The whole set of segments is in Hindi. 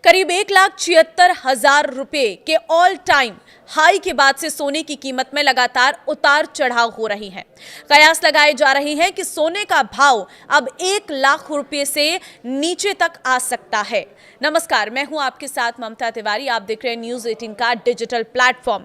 करीब 1,76,000 रुपए के ऑल टाइम हाई के बाद से सोने की कीमत में लगातार उतार चढ़ाव हो रही है। कयास लगाए जा रहे हैं कि सोने का भाव अब 1 लाख रुपए से नीचे तक आ सकता है। नमस्कार, मैं हूं आपके साथ ममता तिवारी। आप देख रहे हैं न्यूज़ 18 का डिजिटल प्लेटफॉर्म।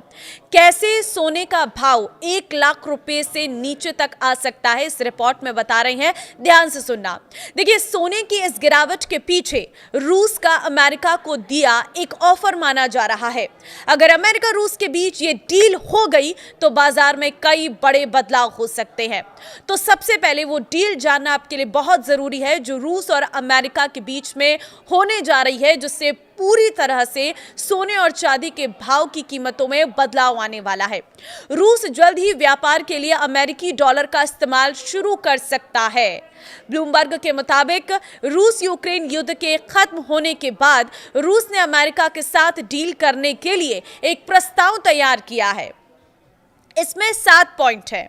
कैसे सोने का भाव 1 लाख रुपए से नीचे तक आ सकता है, इस रिपोर्ट में बता रहे हैं, ध्यान से सुनना। देखिए, सोने की इस गिरावट के पीछे रूस का अमेरिका को दिया एक ऑफर माना जा रहा है। अगर अमेरिका रूस के बीच ये डील हो गई तो बाजार में कई बड़े बदलाव हो सकते हैं। तो सबसे पहले वो डील जानना आपके लिए बहुत जरूरी है जो रूस और अमेरिका के बीच में होने जा रही है, जिससे पूरी तरह से सोने और चांदी के भाव की कीमतों में बदलाव आने वाला है। रूस जल्द ही व्यापार के लिए अमेरिकी डॉलर का इस्तेमाल शुरू कर सकता है। ब्लूमबर्ग के मुताबिक रूस यूक्रेन युद्ध के खत्म होने के बाद रूस ने अमेरिका के साथ डील करने के लिए एक प्रस्ताव तैयार किया है। इसमें 7 पॉइंट हैं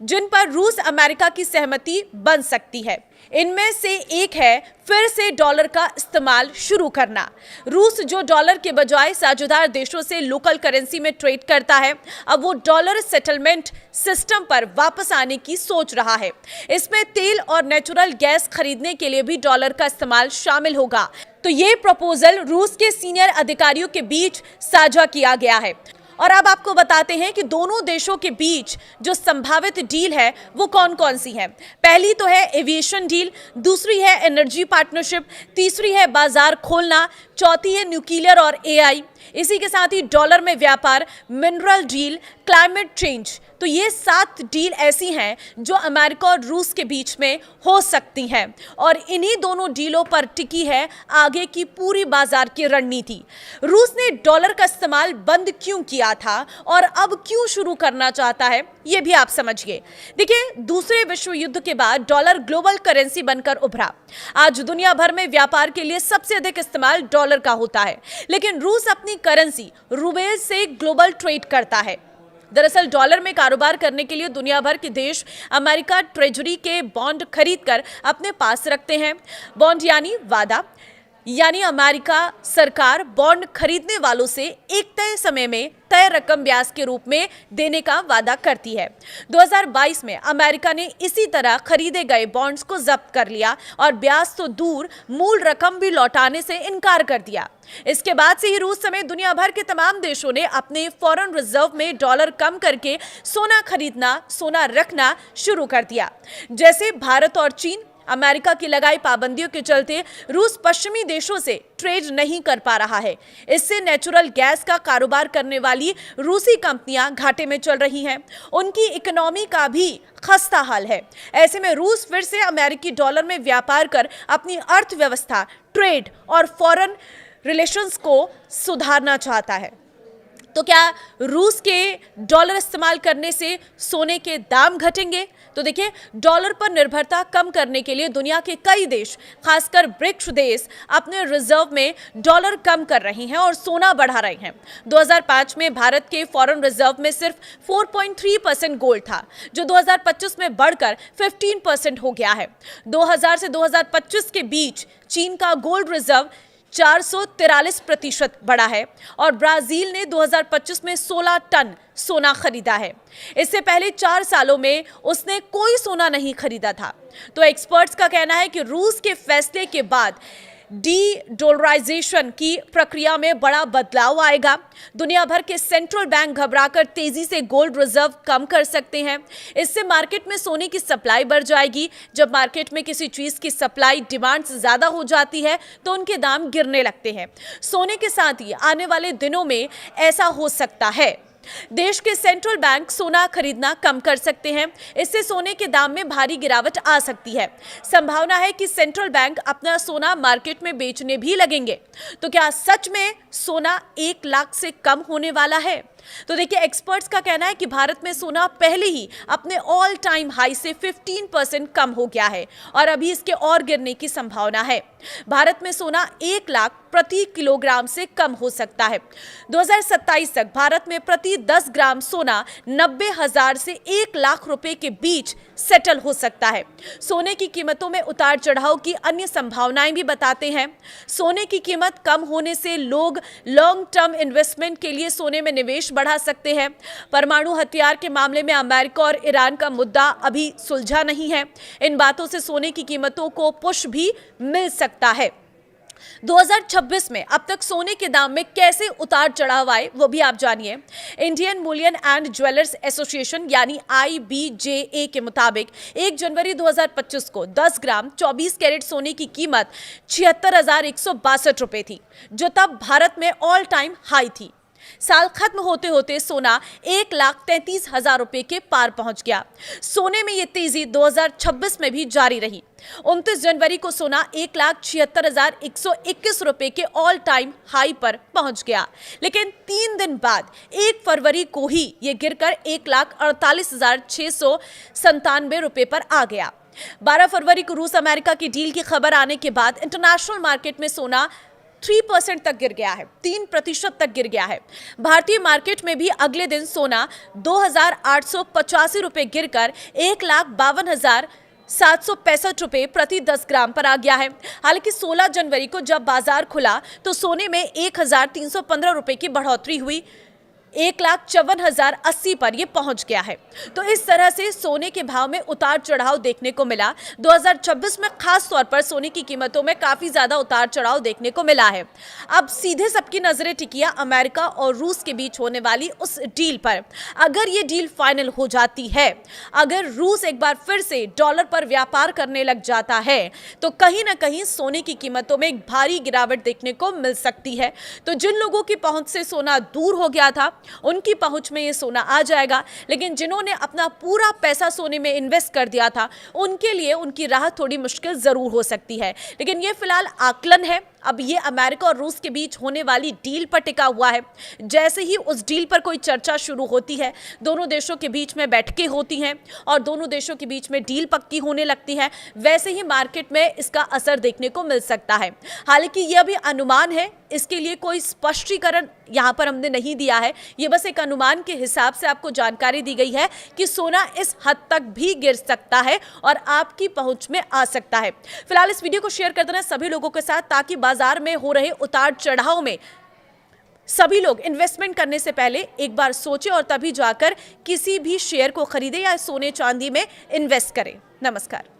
जिन पर रूस अमेरिका की सहमति बन सकती है। इनमें से एक है फिर से डॉलर का इस्तेमाल शुरू करना। रूस जो डॉलर के बजाय साझेदार देशों से लोकल करेंसी में ट्रेड करता है, अब वो डॉलर सेटलमेंट सिस्टम पर वापस आने की सोच रहा है। इसमें तेल और नेचुरल गैस खरीदने के लिए भी डॉलर का इस्तेमाल शामिल होगा। तो ये प्रपोजल रूस के सीनियर अधिकारियों के बीच साझा किया गया है। और अब आपको बताते हैं कि दोनों देशों के बीच जो संभावित डील है वो कौन कौन सी है। पहली तो है एविएशन डील, दूसरी है एनर्जी पार्टनरशिप, तीसरी है बाजार खोलना, चौथी है न्यूक्लियर और एआई। इसी के साथ ही डॉलर में व्यापार, मिनरल डील, क्लाइमेट चेंज। तो ये 7 डील ऐसी हैं जो अमेरिका और रूस के बीच में हो सकती हैं और इन्हीं दोनों डीलों पर टिकी है आगे की पूरी बाजार की रणनीति। रूस ने डॉलर का इस्तेमाल बंद क्यों किया था और अब क्यों शुरू करना चाहता है, ये भी आप समझिए। देखिए, दूसरे विश्व युद्ध के बाद डॉलर ग्लोबल करेंसी बनकर उभरा। आज दुनिया भर में व्यापार के लिए सबसे अधिक इस्तेमाल डॉलर का होता है, लेकिन रूस अपनी करेंसी रूबेल से ग्लोबल ट्रेड करता है। दरअसल डॉलर में कारोबार करने के लिए दुनिया भर के देश अमेरिका ट्रेजरी के बॉन्ड खरीदकर अपने पास रखते हैं। बॉन्ड यानी वादा, यानी अमेरिका सरकार बॉन्ड खरीदने वालों से एक तय समय में तय रकम ब्याज के रूप में देने का वादा करती है। 2022 में अमेरिका ने इसी तरह खरीदे गए बॉन्ड्स को जब्त कर लिया और ब्याज तो दूर, मूल रकम भी लौटाने से इनकार कर दिया। इसके बाद से ही रूस समेत दुनिया भर के तमाम देशों ने अपने फॉरेन रिजर्व में डॉलर कम करके सोना खरीदना, सोना रखना शुरू कर दिया। जैसे भारत और चीन, अमेरिका की लगाई पाबंदियों के चलते रूस पश्चिमी देशों से ट्रेड नहीं कर पा रहा है। इससे नेचुरल गैस का कारोबार करने वाली रूसी कंपनियां घाटे में चल रही हैं। उनकी इकोनॉमी का भी खस्ता हाल है। ऐसे में रूस फिर से अमेरिकी डॉलर में व्यापार कर अपनी अर्थव्यवस्था, ट्रेड और फॉरेन रिलेशंस को सुधारना चाहता है। तो क्या रूस के डॉलर इस्तेमाल करने से सोने के दाम घटेंगे? तो देखिए, डॉलर पर निर्भरता कम करने के लिए दुनिया के कई देश, खासकर ब्रिक्स देश, अपने रिजर्व में डॉलर कम कर रहे हैं और सोना बढ़ा रहे हैं। 2005 में भारत के फॉरेन रिजर्व में सिर्फ 4.3% गोल्ड था, जो 2025 में बढ़कर 15% हो गया है। 2000 से 2025 के बीच चीन का गोल्ड रिजर्व 443% बढ़ा है और ब्राजील ने 2025 में 16 टन सोना खरीदा है। इससे पहले 4 सालों में उसने कोई सोना नहीं खरीदा था। तो एक्सपर्ट्स का कहना है कि रूस के फैसले के बाद डी-डॉलराइजेशन की प्रक्रिया में बड़ा बदलाव आएगा। दुनिया भर के सेंट्रल बैंक घबराकर तेजी से गोल्ड रिजर्व कम कर सकते हैं। इससे मार्केट में सोने की सप्लाई बढ़ जाएगी। जब मार्केट में किसी चीज की सप्लाई डिमांड से ज्यादा हो जाती है तो उनके दाम गिरने लगते हैं। सोने के साथ ही आने वाले दिनों में ऐसा हो सकता है। देश के सेंट्रल बैंक सोना खरीदना कम कर सकते हैं। इससे सोने के दाम में भारी गिरावट आ सकती है। संभावना है कि सेंट्रल बैंक अपना सोना मार्केट में बेचने भी लगेंगे। तो क्या सच में सोना 1 लाख से कम होने वाला है? तो देखिए, एक्सपर्ट्स का कहना है कि भारत में सोना पहले ही अपने ऑल टाइम हाई से 15% कम हो गया है और अभी इसके और गिरने की संभावना है। भारत में सोना 1 लाख प्रति किलोग्राम से कम हो सकता है। 2027 तक भारत में प्रति 10 ग्राम सोना 90,000 से 1 लाख रुपए के बीच सेटल हो सकता है। सोने की कीमतों में उतार चढ़ाव की अन्य संभावनाएं भी बताते हैं। सोने की कीमत कम होने से लोग लॉन्ग टर्म इन्वेस्टमेंट के लिए सोने में निवेश बढ़ा सकते हैं। परमाणु हथियार के मामले में अमेरिका और ईरान का मुद्दा अभी सुलझा नहीं है। इन बातों से सोने की कीमतों को पुश भी मिल सकता है। 2026 में अब तक सोने के दाम में कैसे उतार चढ़ाव आए वो भी आप जानिए। Indian Boolean and jewellers association यानी IBJA के मुताबिक 1 जनवरी 2025 को 10 ग्राम 24 कैरेट सोने की कीमत 76,162 रुपए थी, जो तब भारत में ऑल टाइम हाई थी। साल खत्म होते होते सोना 1,33,000 रुपए के पार पहुंच गया। सोने में ये तेजी 2026 में भी जारी रही। 29 जनवरी को सोना 1,76,121 रुपए के ऑल टाइम हाई पर पहुंच गया, लेकिन 3 दिन बाद 1 फरवरी को ही ये गिरकर 1,48,697 रुपए पर आ गया। 12 फरवरी को रूस अमेरिका की डील की खबर आने के बाद इंटरनेशनल मार्केट में सोना 3% तक गिर गया है, 3% तक गिर गया है। भारतीय मार्केट में भी अगले दिन सोना 2,885 रुपए गिरकर 1,52,765 रुपए प्रति 10 ग्राम पर आ गया है। हालांकि 16 जनवरी को जब बाजार खुला तो सोने में 1,315 रुपए की बढ़ोतरी हुई, 1,54,080 पर यह पहुंच गया है। तो इस तरह से सोने के भाव में उतार चढ़ाव देखने को मिला। 2026 में खास तौर पर सोने की कीमतों में काफी ज्यादा उतार चढ़ाव देखने को मिला है। अब सीधे सबकी नजरें टिकी है अमेरिका और रूस के बीच होने वाली उस डील पर। अगर ये डील फाइनल हो जाती है, अगर रूस एक बार फिर से डॉलर पर व्यापार करने लग जाता है, तो कहीं ना कहीं सोने की कीमतों में एक भारी गिरावट देखने को मिल सकती है। तो जिन लोगों की पहुंच से सोना दूर हो गया था, उनकी पहुंच में ये सोना आ जाएगा, लेकिन जिन्होंने अपना पूरा पैसा सोने में इन्वेस्ट कर दिया था, उनके लिए उनकी राह थोड़ी मुश्किल जरूर हो सकती है। लेकिन ये फिलहाल आकलन है। अब ये अमेरिका और रूस के बीच होने वाली डील पर टिका हुआ है। जैसे ही उस डील पर कोई चर्चा शुरू होती है, दोनों देशों के बीच में बैठकें होती हैं और दोनों देशों के बीच में डील पक्की होने लगती है, वैसे ही मार्केट में इसका असर देखने को मिल सकता है। हालांकि यह भी अनुमान है, इसके लिए कोई स्पष्टीकरण यहाँ पर हमने नहीं दिया है। ये बस एक अनुमान के हिसाब से आपको जानकारी दी गई है कि सोना इस हद तक भी गिर सकता है और आपकी पहुंच में आ सकता है। फिलहाल इस वीडियो को शेयर कर देना सभी लोगों के साथ, ताकि बाजार में हो रहे उतार चढ़ाव में सभी लोग इन्वेस्टमेंट करने से पहले एक बार सोचें और तभी जाकर किसी भी शेयर को खरीदें या सोने चांदी में इन्वेस्ट करें। नमस्कार।